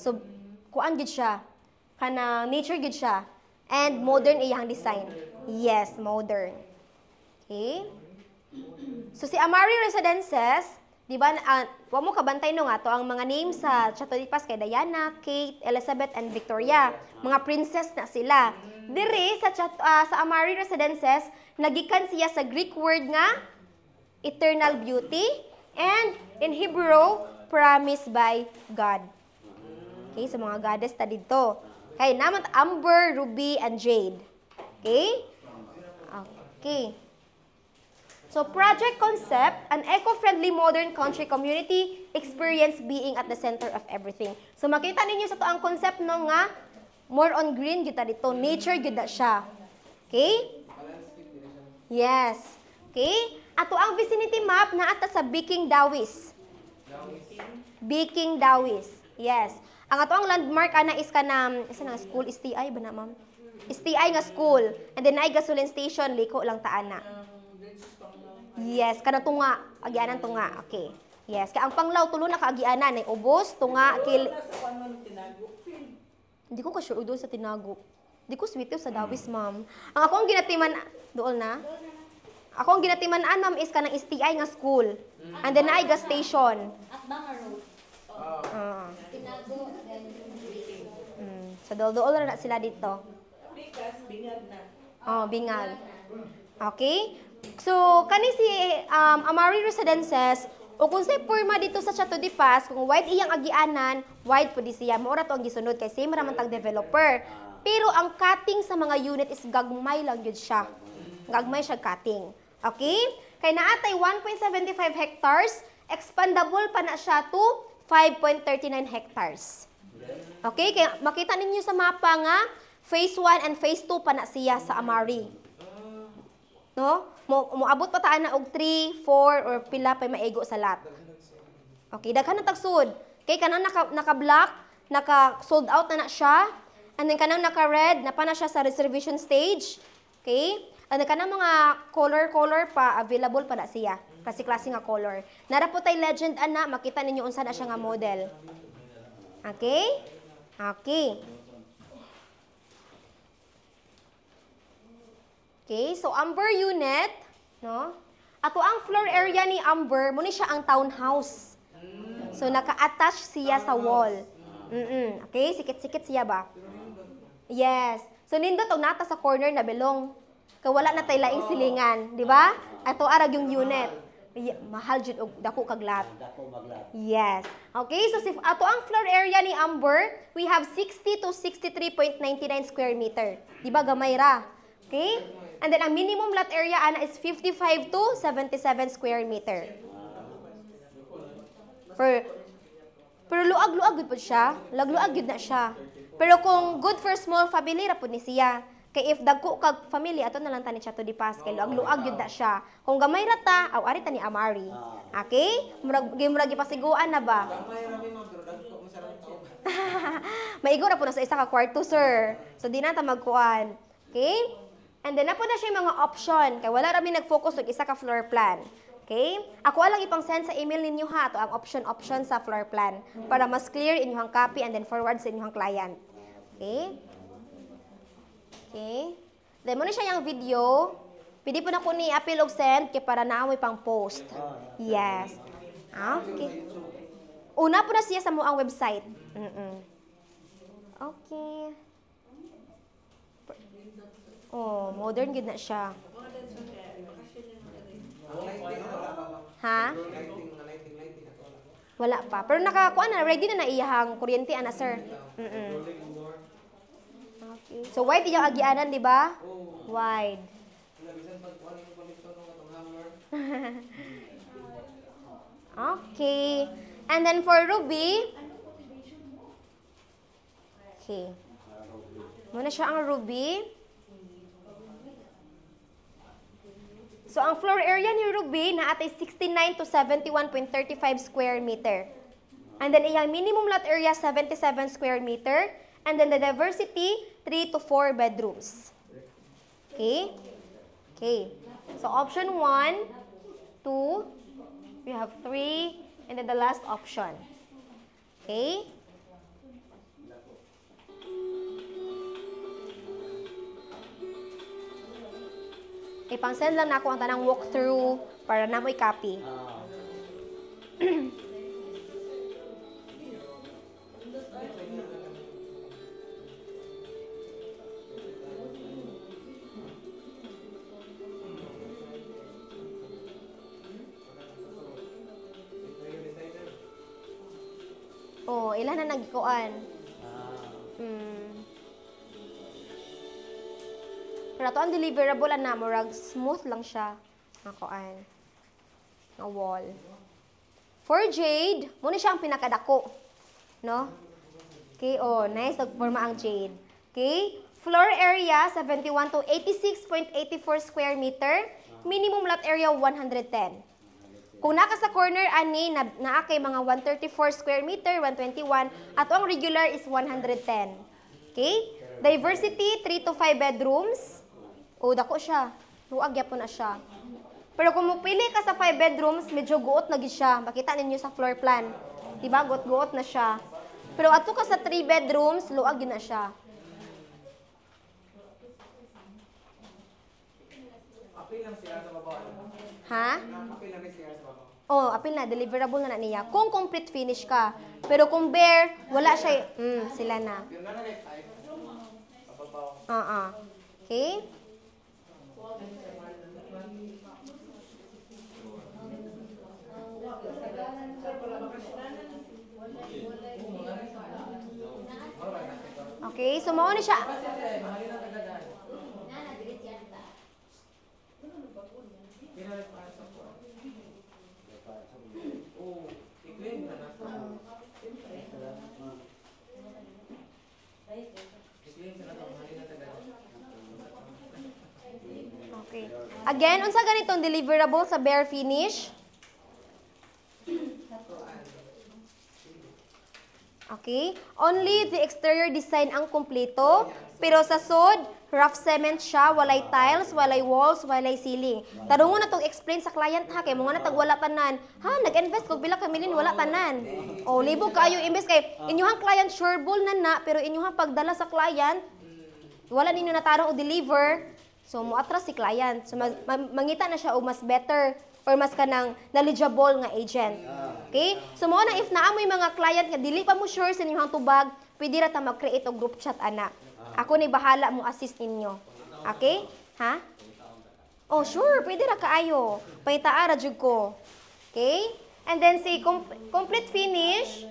So, kuan gid siya. Kanang nature gid siya. And modern iyang design. Yes, modern. Okay? So, si Amari Residences, di ba, wa mo kabantay no nga to ang mga names sa Chateau de Paz kay Diana, Kate, Elizabeth, and Victoria. Mga princess na sila. Diri sa Amari Residences, nagikan siya sa Greek word nga eternal beauty and in Hebrew, promised by God. Okay, sa mga goddess ta dito. Okay, naman amber, ruby, and jade. Okay? Okay. So, project concept, an eco-friendly modern country community experience being at the center of everything. So, makita ninyo sa to ang concept no nga, more on green gyud ta dito, nature gyud na siya. Okay? Yes. Okay? Ato ang vicinity map na ata sa Biking Dawis. Biking Dawis. Yes. Ang ato ang landmark ana is kanang isa nga school, STI ba na ma'am? STI nga school. And then ay gasoline station, liko lang ta ana. Yes, kanang tunga, agianan tunga. Okay. Yes, kay ang Panglaw tulo na kaagianan ay ubos, tunga, kil. Hindi ko ka-sure doon sa tinago. Hindi ko sweet sa Dawis, ma'am. Ang ako ang ginatiman doon na. Ako ang ginatiman ma'am is kanang STI nga school. And then ay gas station. At Banga Road. Tinago, then So, dool na sila dito. Bingag na. Oh, Bingag. Okay? So, kani si Amari Residences, o kung sa porma dito sa Chateau de Paz, kung wide iyang agianan, wide po di siya. Maura to ang gisunod kay same raman tag developer. Pero ang cutting sa mga unit is gagmay lang yun siya. Gagmay siya cutting. Okay? Kay naatay 1.75 hectares, expandable pa na siya to 5.39 hectares. Okay? Kaya makita ninyo sa mapa nga, phase 1 and phase 2 pa na siya sa Amari. No? Moabot pa taan na og 3, 4, or pila pa maigo sa lot. Okay, daghan na tagsud. Kay kanang naka-block, naka-sold out na siya. And then kanang naka-red, na pa na siya sa reservation stage. Okay? And then kanang mga color pa, available pa na siya. Klase-klase nga color. Nara po tay legend ana, makita ninyo unsa na siya nga model. Okay? Okay. Okay, so Amber unit, no? Ato ang floor area ni Amber, muna siya ang townhouse. So naka-attach siya sa wall. Okay, sikit-sikit siya ba? Yes. So nindot og nata sa corner na belong. Kawala na tay laing silingan, di ba? Ato arag yung unit. Mahal jud og dako kag lot. Yes. Okay, so if ato ang floor area ni Amber, we have 60 to 63.99 square meter. Di ba gamay ra? Okay? And then, ang minimum lot area, ana, is 55 to 77 square meter. Pero luag-luag yun po siya. Lag-luag yun na siya. Pero kung good for small family, rapod ni siya. Kay if dagko kag family, ato na lang tani Chateau de Paz. Kay luag-luag yun na siya. Kung gamay rata, aw ari ta ni Amari. Okay? Murag ipasiguan na ba? Maigo na po na sa isa ka kwarto, sir. So, di na ta magkuan. Okay? And then, napo na siya yung mga option. Kaya wala rami nag-focus ng isa ka floor plan. Okay? Ako alang ipang-send sa email ninyo ha. Ito ang option sa floor plan. Para mas clear inyong copy and then forward sa inyong client. Okay? Okay? Then, muna siya yung video. Pwede po na ko ni appeal og send kaya para naamoy pang post. Yes. Okay. Una po na siya sa muang website. Okay. Oh, modern gid na siya. Ha? Wala pa. Pero nakakuan na, ready na iyahang kuryente ana, sir. Okay. So wide iyang agianan, di ba? Wide. Okay. And then for Ruby, okay. Muna siya ang Ruby. So, ang floor area ni Ruby na atay 69 to 71.35 square meter. And then, iyang minimum lot area, 77 square meter. And then, the diversity, 3 to 4 bedrooms. Okay? Okay. So, option 1, 2, we have 3, and then the last option. Okay? Ipang-send lang na ako ang tanang walkthrough para na mo i-copy. Oh, ilan na nagkuan? Pero ito ang deliverable na murag smooth lang siya. Nakuan. Nga wall. For jade, muna siya ang pinakadako. No? Okay, oh, nice. Nagforma ang jade. Okay? Floor area, 71 to 86.84 square meter. Minimum lot area, 110. Kung naka sa corner, ani, naa kay mga 134 square meter, 121, at ang regular is 110. Okay? Diversity, 3 to 5 bedrooms. O, dako siya. Luag yapon na siya. Pero kung mupili ka sa 5 bedrooms, medyo guot na gid siya. Makita ninyo sa floor plan. Diba? Guot-guot na siya. Pero ato ka sa 3 bedrooms, luag yun na siya. Apil lang siya sa baba. Ha? Apil lang siya sa baba. Oh, apil na, deliverable na niya. Kung complete finish ka. Pero kung bare, wala siya, sila na. Yung nanay type. Pababaw. Okay? Okay, so mao ni siya. Mahalin ang kagadan. Oh, i-claim na nasa. I-claim na nasa. Mahalin ang kagadan. Okay. Again, unsa ganitong deliverable sa bare finish? Okay? Only the exterior design ang kumpleto, pero sa sod, rough cement siya, walay tiles, walay walls, walay ceiling. Tarungon na itong explain sa client ha, kay mga natagwala tanan. Ha, nag-invest ko bila kamilin, wala tanan. O, libog kayo invest kay inyuhang client sureball na, pero inyuhang pagdala sa client, wala ninyo natarong o deliver, so muatras si client. So mangita na siya o mas better or mas kanang knowledgeable nga agent. Okay? So mo na if naamoy mga client nga dili pa mo sure sa inyong tubag, pwede ra ta mag-create og group chat ana. Ako ni bahala mo assist ninyo. Okay? Ha? Oh, sure, pwede ra kaayo. Paitaa ra jud ko. Okay? And then si complete finish.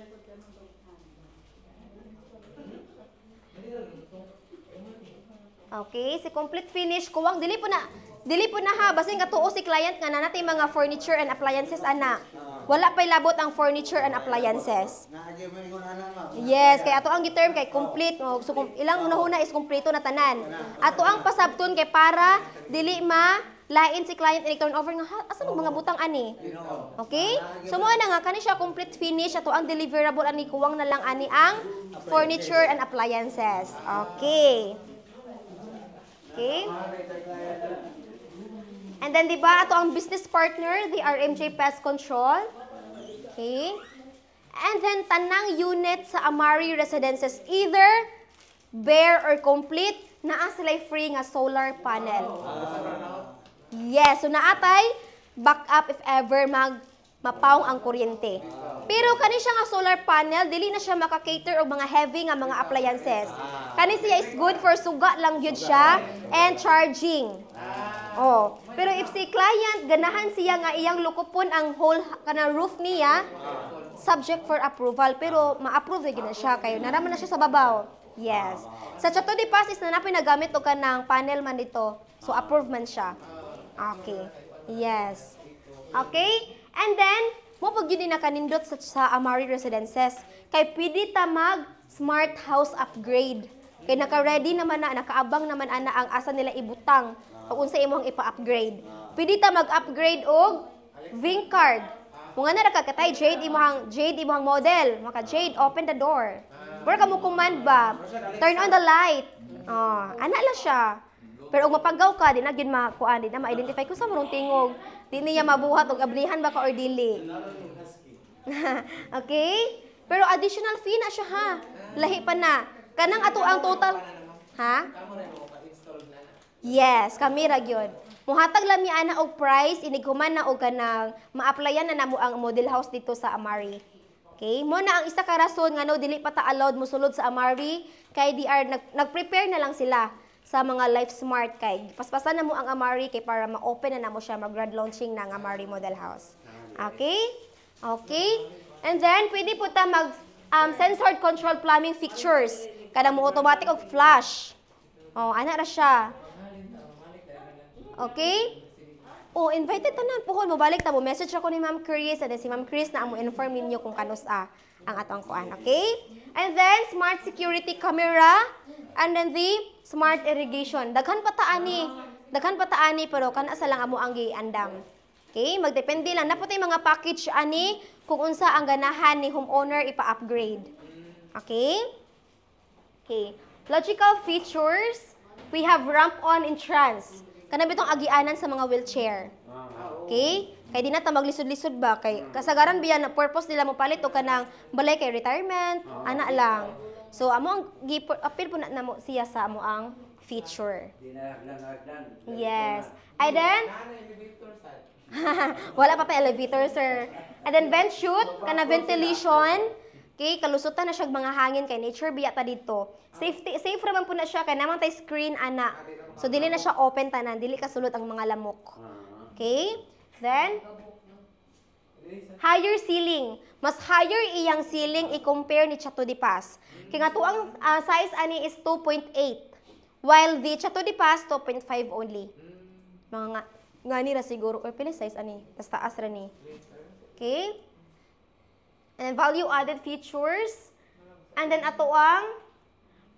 Okay, si complete finish kuwang dili po na ha basin katuo si client nga nanatay mga furniture and appliances ana. Wala pay labot ang furniture and appliances. Yes, kay ato ang giterm kay complete so ilang una-una is kompleto na tanan. Ato ang pasabton kay para dili lain si client and turn over nga asa mga butang ani. Okay? So mo na nga kani siya complete finish ato ang deliverable ani kuwang na lang ani ang furniture and appliances. Okay. Okay? And then, di ba, ito ang business partner, the RMJ Pest Control. Okay? And then, tanang unit sa Amari Residences, either bare or complete, naa sila free nga solar panel. Yes, so naatay, backup if ever mapaong ang kuryente. Pero kani siya nga solar panel, dili na siya maka-cater og mga heavy nga mga appliances. Kani siya is good for suga lang gyud siya and charging. Oh, pero if si client ganahan siya nga iyang lukupon ang whole kana roof niya, subject for approval pero ma-approve gyud na siya kayo. Naraman na siya sa babaw. Yes. Sa Chateau de Paz is na nagamit og kanang panel man dito. So approve man siya. Okay. Yes. Okay? And then mo pag yun na kanindot sa Amari Residences kay pwede ta mag smart house upgrade. Kay naka-ready naman na, nakaabang naman ana ang asa nila ibutang o unsa imong ipa-upgrade. Pwede ta mag-upgrade og Ving card. Kung ana nakakatay Jade imong model, maka Jade open the door. Wala ka mo command ba? Turn on the light. Ana lang siya. Pero og mapagaw ka, di na gyud makuan, di na ma-identify kung sa marong tingog. Di niya mabuhat og ablihan ba ka or dili. Okay? Pero additional fee na siya ha. Lahi pa na. Kanang ato ang total. Ha? Yes, kami ra gyud. Muhatag lang mi ana og price inighuman na og kanang ma-applyan na namo ang model house dito sa Amari. Okay, mo na ang isa ka rason nga no dili pa ta allowed mosulod sa Amari kay nag-prepare na lang sila sa mga Life Smart kay paspasan na mo ang Amari kay para ma-open na namo siya mag-grand launching ng Amari Model House. Okay? Okay? And then pwede po ta mag sensor control plumbing fixtures. Kada mo automatic og flush. Oh, ana ra siya. Okay? Oh, invited tanan puhon mo balik ta mo message ako ni Ma'am Chris and then si Ma'am Chris na amo inform ninyo kung kanusa ang atong kuan, okay? And then smart security camera and then the smart irrigation. Daghan pa ta ani pero kana sa lang amo ang giandam. Okay? Magdepende lang naputay mga package ani kung unsa ang ganahan ni homeowner ipa-upgrade. Okay? Okay. Logical features, we have ramp-on entrance. Kana bitong agianan sa mga wheelchair. Okay? Kay di na ta maglisod-lisod ba kay kasagaran biyan na purpose nila mo palit o kanang balay kay retirement, ana lang. So amo ang appeal po na mo siya sa amo ang feature. Yes. And then wala pa pa elevator, sir. And then vent chute, kana ventilation. Okay, kalusutan na siya mga hangin kay nature biya ta dito. Safe raman po na siya kay namang tay screen ana. So dili na siya open tanan, dili kasulod ang mga lamok. Okay? Then higher ceiling. Mas higher iyang ceiling i-compare ni Chateau de Paz. Kay nga tuang size ani is 2.8 while the Chateau de Paz 2.5 only. Mga nga ni ra siguro or pila size ani? Tas taas ra ni. Okay? And value added features. And then ato ang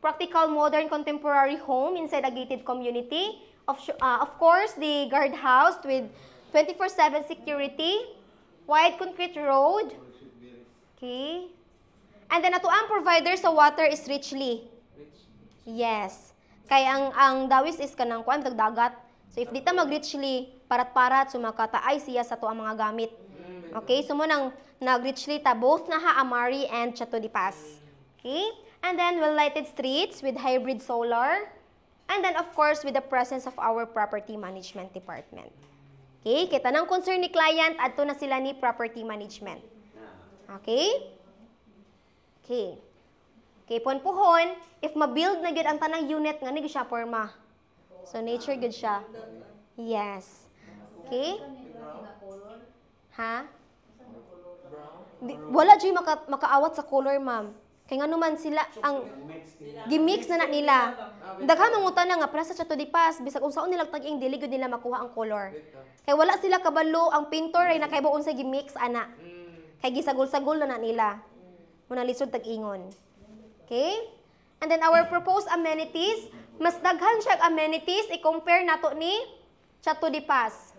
practical modern contemporary home inside a gated community. Of course, the guardhouse with 24/7 security, wide concrete road. Okay. And then ato ang provider sa water is richly. Yes. Kay ang dawis is kanang kuan dagat. So if dita mag-richly parat-parat sumakataay siya sa to ang mga gamit. Okay, so mo nang nag-richly ta both na ha Amari and Chateau de Paz. Okay? And then well-lighted streets with hybrid solar. And then of course with the presence of our property management department. Okay, kita nang concern ni client adto na sila ni property management. Okay? Okay. Okay, puhon, if ma-build na gyud ang tanang unit nga ni siya porma. So nature good siya. Yes. Okay? Ha? Wala dyan makaawat sa color, ma'am. Kaya nga naman sila, ang gimix na nila. Daghan mangutan na nga, para sa Chateau de Paz, bisag kung saan nilang tag-ing diligod nila makuha ang color. Kaya wala sila kabalo, ang painter ay nakaibaon sa gimix, ana. Kaya gisagol-sagol na nila. Muna lisod tag-ingon. Okay? And then our proposed amenities, mas daghan siya amenities, i-compare nato ni Chateau de Paz.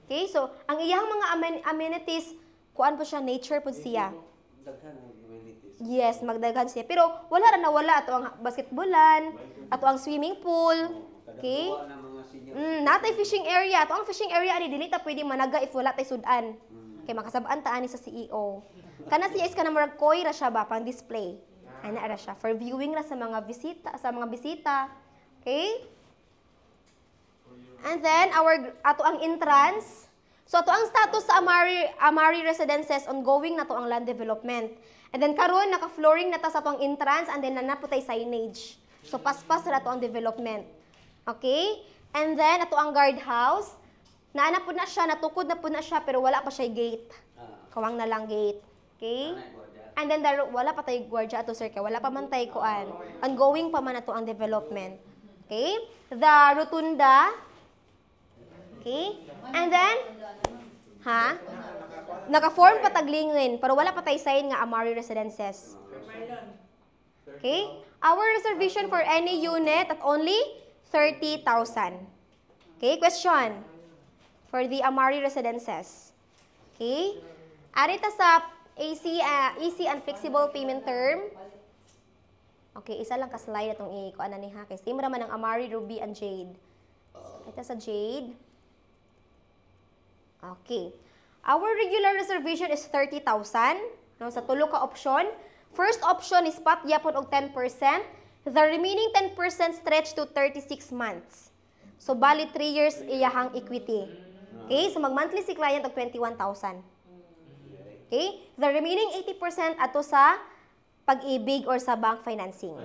Okay? So, ang iyang mga amenities, kuan po siya, nature po siya. Yes, magdaghan siya. Pero wala ra nawala ato ang basketballan, ato ang swimming pool. Okay? Natay fishing area. Ato ang fishing area ani dili ta pwede managa if wala tay sudan. Kay makasab-an ta ani sa CEO. Kana siya is kana murag koi ra siya ba pang display. Ana ra siya for viewing ra sa mga bisita, Okay? And then ato ang entrance. So, ito ang status sa Amari Residences, ongoing na to ang land development. And then, karon naka-flooring na ta sa itong entrance, and then nanapotay signage. So, paspas na to ang development. Okay? And then, ito ang guardhouse. Naana po na siya, natukod na po na siya, pero wala pa siya gate. Kawang na lang gate. Okay? And then, wala pa tayo gwardiya ato, sir, kaya wala pa man tayo kuan. Ongoing pa man na to ang development. Okay? The rotunda. Okay? And then, naka-form pa taglingin, pero wala pa tayo sign nga Amari Residences. Okay? Our reservation for any unit at only 30,000. Okay? Question. For the Amari Residences. Okay? Arita sa easy and flexible payment term. Okay, isa lang ka-slide itong i-kuan na ni ha. Kaya same raman ang Amari, Ruby, and Jade. Ito sa Jade. Okay. Our regular reservation is 30,000. No, sa tulo ka option. First option is patyapon og 10%. The remaining 10% stretch to 36 months. So, bali 3 years iyahang equity. Okay? So, mag-monthly si client og 21,000. Okay? The remaining 80% ato sa pag-ibig or sa bank financing.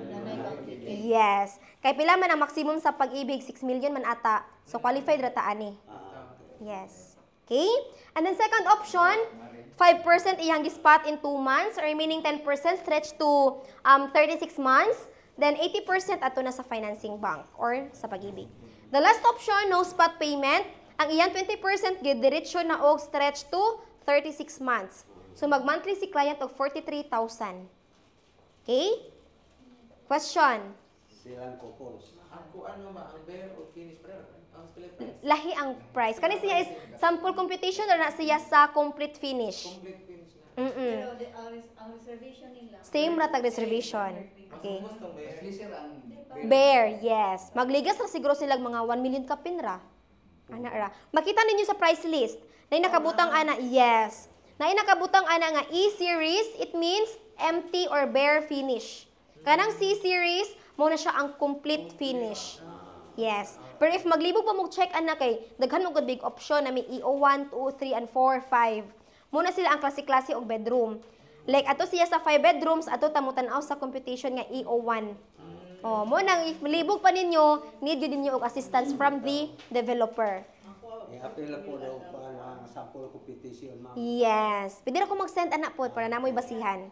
Yes. Kay pila man ang maximum sa pag-ibig, 6 million man ata. So, qualified rata ani. Yes. Okay? And then second option, 5% iyang gispot in 2 months, remaining 10% stretch to 36 months, then 80% ato na sa financing bank or sa pag-ibig. The last option, no spot payment, ang iyang 20% gidiretso na og stretch to 36 months. So mag-monthly si client og 43,000. Okay? Question. Silang coupons. Ang kuan mo ba, ang bare o finish prayer? Ang split price? Lahi ang price. Kani siya is sample computation or na siya sa complete finish? Complete finish na. Mm-mm. Pero ang reservation nila. Same ratag reservation. Okay. Mas gustong bare. Bear, yes. Magligas na siguro sila mga 1 million kapin ra. Ana ra. Makita ninyo sa price list. Na nakabutang ana, yes. Na nakabutang ana nga E-series, it means empty or bare finish. Kanang C-series, mo na siya ang complete finish. Yes. Pero if maglibog pa mo check ana kay daghan mo gud big option na may EO1, 2, 3 and 4, 5. Muna sila ang klase-klase og bedroom. Like ato siya sa 5 bedrooms, ato tamutan-aw sa computation nga EO1. Oh, mo nang if libog pa ninyo, need yun ninyo og assistance from the developer. I-appeal po daw pa ang sample competition, ma'am. Yes. Pwede ra ko mag-send anak po para namoy basihan.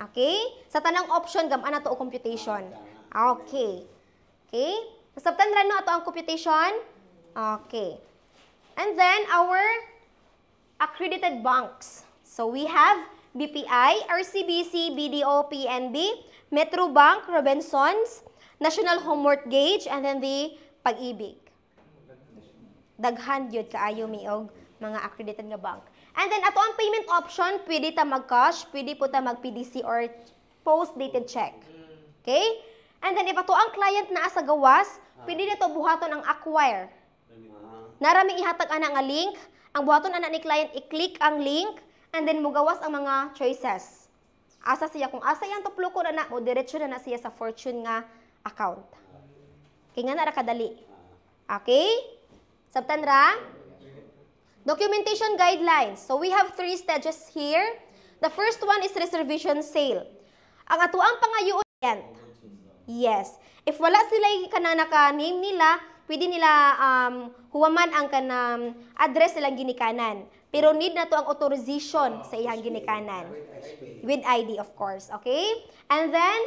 Okay? Sa tanang option gam ana to og computation. Okay. Okay? Nasabtan ra no ato ang computation? Okay. And then our accredited banks. So we have BPI, RCBC, BDO, PNB, Metro Bank, Robinsons, National Home Mortgage, and then the Pag-ibig. Daghan yun kaayo miog mga accredited nga bank. And then ato ang payment option, pwede ta mag-cash, pwede po ta mag-PDC or post-dated check. Okay? And then if ato ang client na sa gawas, pwede nito buhaton ang acquire. Narami ihatag ana nga link, ang buhaton ana ni client i-click ang link, and then mugawas ang mga choices. Asa siya kung asa yang tupluko na o diretso na siya sa fortune nga account. Kaya nga nara kadali. Okay? Sabtan ra? Documentation guidelines. So we have 3 stages here. The first one is reservation sale. Ang atuang pangayoon client. Yes. If wala sila kana naka-name nila, pwede nila huwaman ang kanang address silang ginikanan. Pero need na to ang authorization sa iyang ginikanan. With ID, of course. Okay? And then,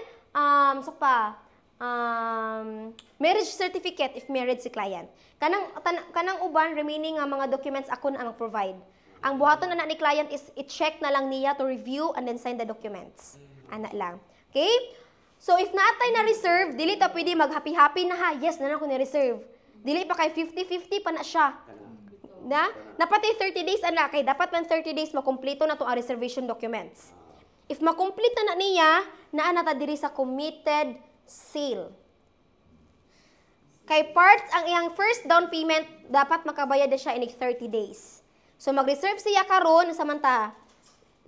marriage certificate if married si client. Kanang uban, remaining nga mga documents ako na mag-provide. Ang buhaton na ni client is i-check na lang niya to review and then sign the documents. Ana lang. Okay? So, if naatay na reserve, dili ta pwede mag-happy-happy na ha. Yes, na ako ni-reserve. Dili pa kay 50-50 pa na siya. Na pati 30 days ana kay dapat man 30 days makumpleto na to ang reservation documents. If makomplete na niya, naa ta diri sa committed sale. Kay parts ang iyang first down payment dapat makabayad na siya in 30 days. So mag-reserve siya karon samanta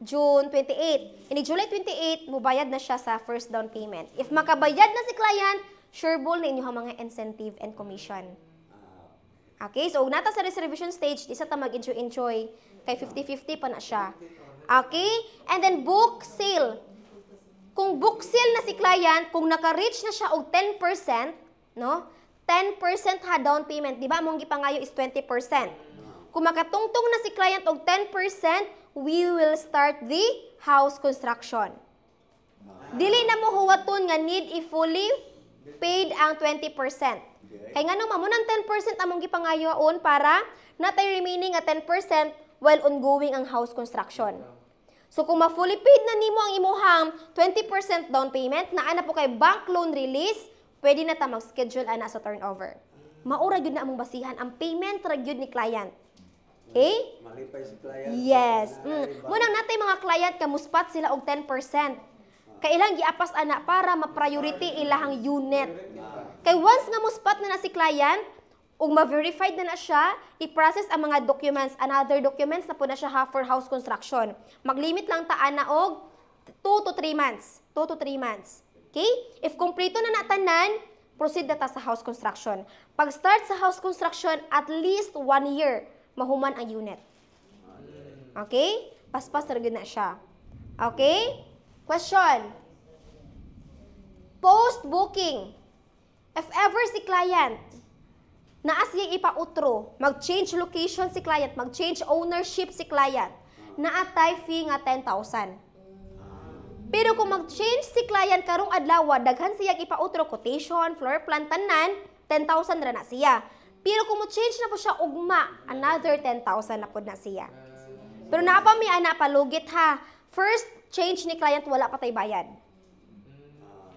June 28. In July 28, mubayad na siya sa first down payment. If makabayad na si client, sure ball na inyong mga incentive and commission. Okay, so nata sa reservation stage, isa ta mag-enjoy. Kay 50-50 pa na siya. Okay? And then book sale. Kung book sale na si client, kung naka-reach na siya og 10%, no? 10% ha down payment. Di ba among gipangayo is 20%. Kung makatungtong na si client og 10%, we will start the house construction. Dili na mo huwaton nga need i-fully paid ang 20%. Kaya nga naman, munang 10% among gipangayoon para natay remaining nga 10% while ongoing ang house construction. So kung ma-fully paid na nimo ang imuhang 20% down payment, naa na po kay bank loan release, pwede na ta mag-schedule ana sa turnover. Maura gyud na among basihan ang payment ra gyud ni client. Okay? Malipay si client. Yes. Munang natay mga client kamuspat sila og 10%. Kailang giapas ana para ma-priority ilahang unit. Kay once nga muspat na si client, ug ma-verified na siya, i-process ang mga documents, another documents na po na siya for house construction. Mag-limit lang ta ana og 2 to 3 months. 2 to 3 months. Okay? If kompleto na natanan, proceed na ta sa house construction. Pag start sa house construction, at least 1 year, mahuman ang unit. Okay? Paspas na siya. Okay? Question. Post-booking. If ever si client, naas siya ipautro, mag-change location si client, mag-change ownership si client, naatay fee nga 10,000. Pero kung mag-change si client karong adlaw, daghan siya ipautro, quotation, floor plan, tanan, 10,000 ra na siya. Pero kung mo-change na po siya ugma, another 10,000 na po na siya. Pero napa mi ana palugit ha. First change ni client, wala pa tay bayad.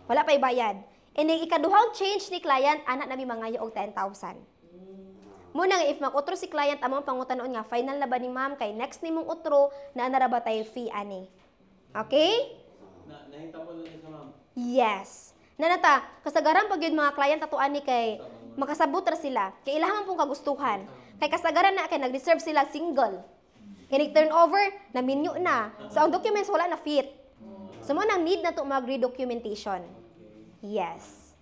Wala pay bayad. And ikaduhang change ni client, anak na mi mangayo og 10,000. Muna nga, if mag-utro si client, among pangutanon nga, final na ba ni ma'am, kay next ni mong utro, na naraba tayo fee, ani. Okay? Nahitabo lang sa ma'am. Yes. Nanata, kasagaran pag yun mga client ato ani kay makasabot ra sila. Kay ilahan pong kagustuhan. Kay kasagaran na kay nag-reserve sila single. Kay nag-turnover, na minyo na. So ang documents wala na fit. So mo nang need na to mag-redocumentation. Yes.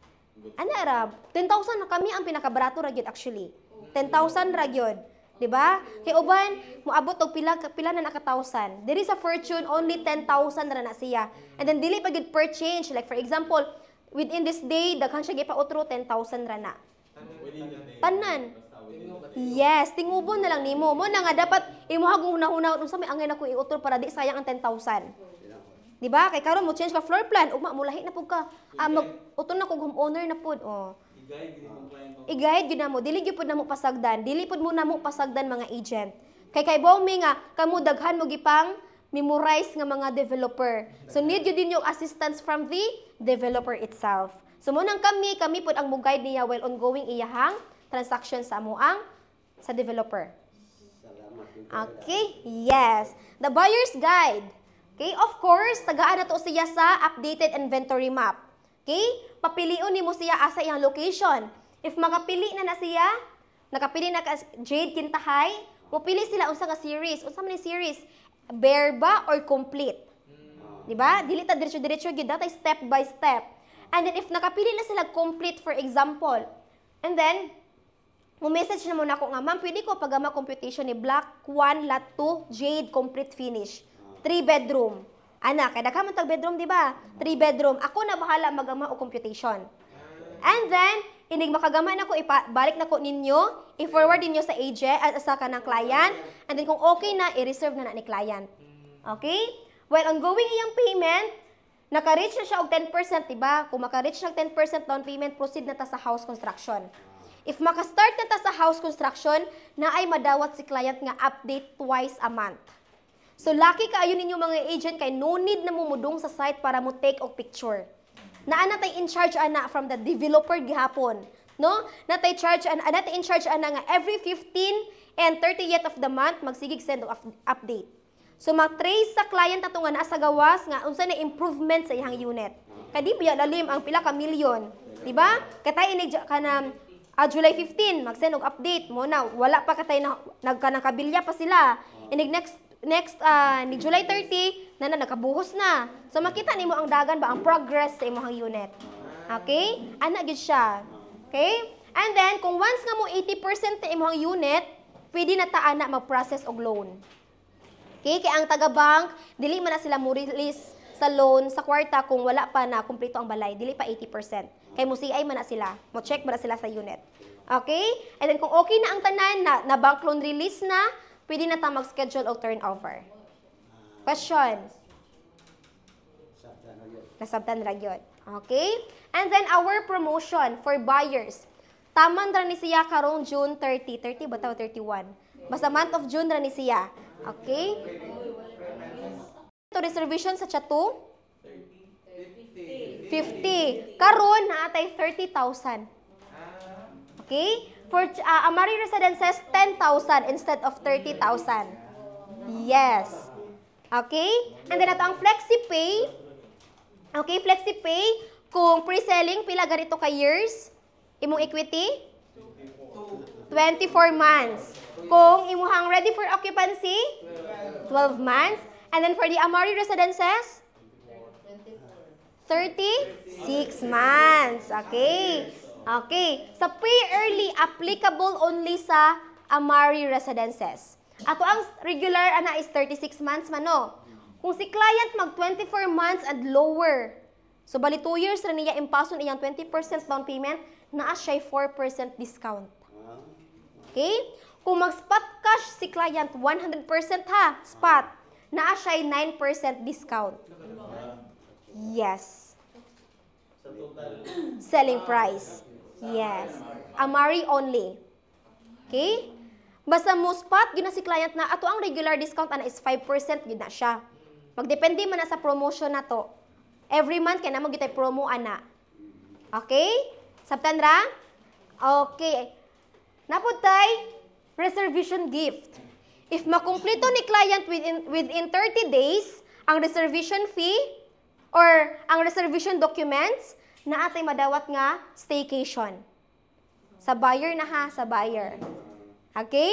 Ana ra, 10,000 na kami ang pinakabarato ra gyud actually. 10,000 ra gyud. Diba? Kay uban, moabot og pila na naka 1,000. There is a fortune, only 10,000 ra na siya. And then dili pa gyud per change. Like for example, within this day, daghan siya gipautro 10,000 ra na. Tanan. Yes, tingubon na lang nimo. Mo na nga dapat imuha kung hunahuna unsa may angay na ko iutro para di sayang ang 10,000. Diba? Kay karon mo change ka floor plan, ugma mo lahi na pud ka. Mag-utol na kog homeowner na pud. Oh. I-guide gyud na mo. Dili gyud pud na mo pasagdan. Dili pud mo na mo pasagdan mga agent. Kay Bomi nga kamo daghan mo gipang memorize nga mga developer. So need gyud din yung assistance from the developer itself. So mo nang kami pud ang mo guide niya while ongoing iyahang transaction sa amuang sa developer. Okay? Yes. The buyer's guide. Okay? Of course, tagaan na to siya sa updated inventory map. Okay? Papiliun ni mo siya asa iyang location. If makapili na siya, nakapili na ka Jade Kintahay, mupili sila unsa nga series. Unsa man ni series? Bare ba or complete? Diba? Dili ta diretso-diretso gyud datay step by step. And then if nakapili na sila complete for example, and then mo message na mo na ako nga, ma'am, pwede ko pagama computation ni Block 1 Lot 2 Jade complete finish. 3 bedroom. Ana, kaya daghan man tag bedroom, di ba? 3 bedroom. Ako na bahala magama o computation. And then, inig makagama na ko, ibalik na ko ninyo, i-forward ninyo sa agent at sa kanang client. And then kung okay na, i-reserve na ni client. Okay? Well, ongoing iyang payment, naka-reach na siya og 10%, di ba? Kung maka-reach na 10% down payment, proceed na ta sa house construction. If maka-start na ta sa house construction, na ay madawat si client nga update twice a month. So, lucky kaayo ninyo mga agent kay no need na mumudong sa site para mo take og picture. Naa tay in charge ana from the developer gihapon, no? Natay charge ana in charge ana nga every 15 and 30th of the month magsigig send og update. So mag-trace sa client ato nga naa sa gawas nga unsa na improvement sa iyang unit. Kay di biya lalim ang pila ka milyon, di ba? Katay inig kana July 15 mag-send og update mo na wala pa katay na nagkanang kabilya pa sila. Inig next ni July 30 na nakabuhos na. So makita nimo ang dagan ba ang progress sa imong unit. Okay? Ana gid siya. Okay? And then kung once nga mo 80% sa imong unit, pwede na ta ana mag-process og loan. Okay? Kay ang taga-bank dili man na sila mo release sa loan sa kwarta kung wala pa na kumpleto ang balay, dili pa 80%. Kay mo CI man na sila, mo check ba na sila sa unit. Okay? And then kung okay na ang tanan na bank loan release na, pwede na ta mag-schedule o turnover. Question? Nasabtan ra gyud. Okay? And then our promotion for buyers. Taman ra ni siya karong June 30. 30 ba taw 31? Basta month of June ra ni siya. Okay? To reservation sa Chatu? 50. Karon naatay 30,000. Okay? For Amari Residences, 10,000 instead of 30,000. Yes. Okay? And then ato ang FlexiPay. Okay, FlexiPay. Kung pre-selling, pila ganito ka years? Imong equity? 24 months. Kung imuhang ready for occupancy? 12 months. And then for the Amari Residences? 36 months. Okay. Okay. Sa pay early, applicable only sa Amari residences. Ato ang regular ana is 36 months man no. Kung si client mag 24 months and lower, so bali 2 years ra niya impason iyang 20% down payment, naa siya 4% discount. Okay? Kung mag-spot cash si client 100% ha, spot, naa siya 9% discount. Yes. Selling price. Yes. Amari only. Okay? Basta mo spot, yun na si client na, ato ang regular discount ana is 5%, yun na siya. Magdepende man na sa promotion na to. Every month, kaya naman gitay promo ana. Okay? Sabtan ra? Okay. Naputay, reservation gift. If makumpleto ni client within 30 days, ang reservation fee or ang reservation documents, na atay madawat nga staycation. Sa buyer na ha, sa buyer. Okay?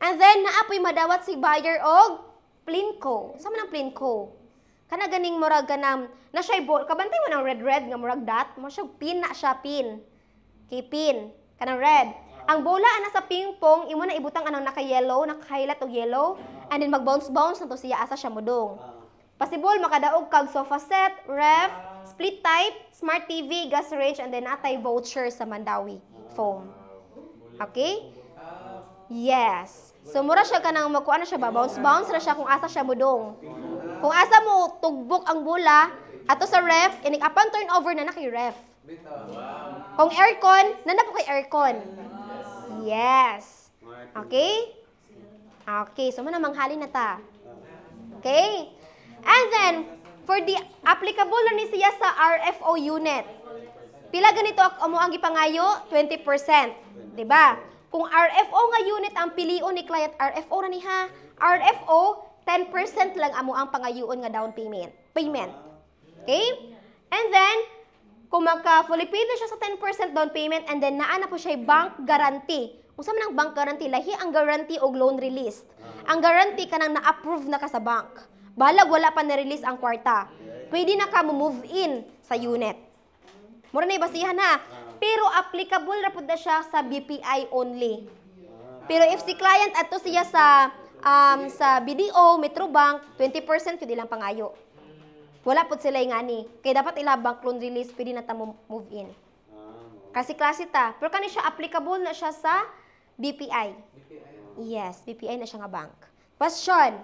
And then, naapoy madawat si buyer og Plinko. Sama ng Plinko? Kana ganing murag ganam, na siya ball, kabantay mo ng red nga murag dot, mo siya pin na siya pin. Okay, pin. Kanang red. Ang bola ana sa ping-pong, imo na ibutang anang naka-yellow, naka-highlight og yellow, and then mag-bounce-bounce na to siya asa siya mudong. Possible makadaog kag sofa set, ref, split type, smart TV, gas range, and then atay voucher sa Mandawi foam. Okay? Yes. So mura siya kanang magkuan na siya ba, bounce ra siya kung asa siya mudong. Kung asa mo tugbok ang bola ato sa ref, inig upon turnover na kay ref. Kung aircon, nana po kay aircon. Yes. Okay? Okay, so manamanghalin na ta. Okay? And then, for the applicable na ni siya sa RFO unit. Pila ganito amo ang gipangayo? 20%. Diba? Kung RFO nga unit ang pilion ni client, RFO na niha. RFO, 10% lang amo ang pangayoon nga down payment. Okay? And then, kung magka-fully paid na siya sa 10% down payment and then naa na po siya bank guarantee. Kung saan ang bank guarantee, lahi ang guarantee og loan release. Ang guarantee kanang na-approve na ka sa bank. Balag wala pa na-release ang kwarta. Pwede na ka move in sa unit. Mura na ibasihan ha. Pero applicable ra pud na siya sa BPI only. Pero if si client ato siya sa BDO, Metrobank, 20% pwede lang pangayo. Wala pud sila ngani. Kaya dapat ila bank loan release pwede na ta move in. Kasi klase ta. Pero kani siya applicable na siya sa BPI. Yes, BPI na siya nga bank. Question.